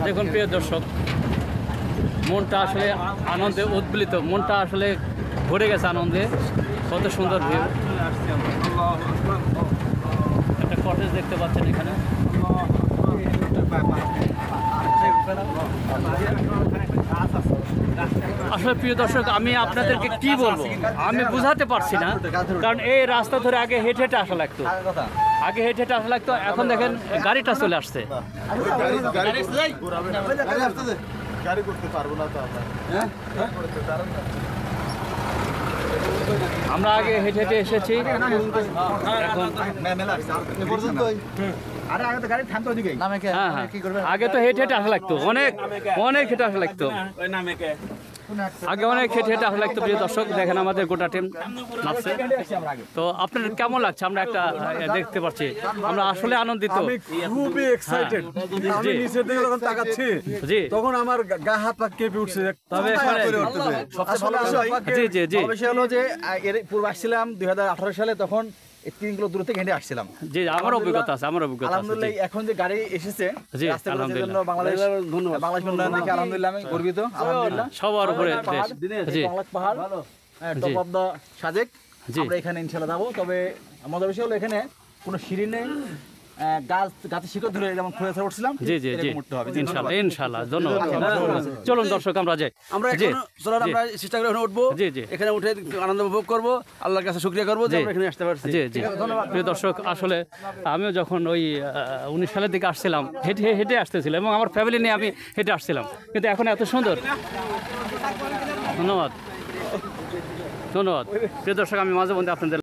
দেখুন প্রিয় দর্শক, মনটা আসলে আনন্দে উদ্বেলিত, মনটা আসলে ভরে গেছে আনন্দে। কত সুন্দর ভিউ, একটা কটেজ দেখতে পাচ্ছেন এখানে। আসলে প্রিয় দর্শক, আমি আপনাদেরকে কি বলবো, আমি বুঝাতে পারছি না, কারণ এই রাস্তা ধরে আগে হেঁটে হেঁটে আসা লাগতো, এখন দেখেন গাড়িটা চলে আসছে। আমরা আগে হেঁটে হেঁটে এসেছি, আগে তো হেঁটে হেঁটে আসা লাগতো, অনেক হেঁটে আসা লাগতো, আগে অনেক হেঁটে হেঁটে আসা লাগতো। প্রিয় দর্শক দেখেন আমাদের গোটা টিম নাচছে। তো আপনাদের কেমন লাগছে? আমরা একটা দেখতে পাচ্ছি, আমরা আসলে আনন্দিত, খুবই এক্সাইটেড। আমি নিচের দিকে যখন তাকাচ্ছি তখন আমার গা হাত পা কেঁপে উঠছে। তবে সবচেয়ে ভালো বিষয় হলো যে পূর্ব আসছিলাম 2018 সালে, তখন 3 কিলো দূর থেকে হেঁটে আসছিলাম। জি, আমার অভিজ্ঞতা আছে, আলহামদুলিল্লাহ এখন যে গাড়ি এসেছে আলহামদুলিল্লাহ, বাংলাদেশ উন্নয়ন দেখে আলহামদুলিল্লাহ আমি গর্বিত। আলহামদুলিল্লাহ সবার উপরে পাহাড় টপ অফ দা সাজেক, আমরা এখানে ইনশাআল্লাহ যাবো। তবে মজার বিষয় হলো এখানে কোনো সিঁড়ি নেই, গাছের শিকড় ধরে যেমন খুঁড়ে উঠছিলাম। জি, ইনশাআল্লাহ ধন্যবাদ। চলুন দর্শক আমরা যাই, আমরা চেষ্টা করে এখানে উঠবো, এখানে উঠে আনন্দ উপভোগ করবো, আল্লাহর কাছে শুকরিয়া করবো যে আমরা এখানে আসতে পারছি। প্রিয় দর্শক, আসলে আমিও যখন ওই 19 সালের দিকে আসছিলাম, হেঁটে আসতেছিলাম এবং আমার ফ্যামিলি নিয়ে আমি হেঁটে আসছিলাম, কিন্তু এখন এত সুন্দর। ধন্যবাদ। প্রিয় দর্শক, আমি মাঝে মধ্যে আপনাদের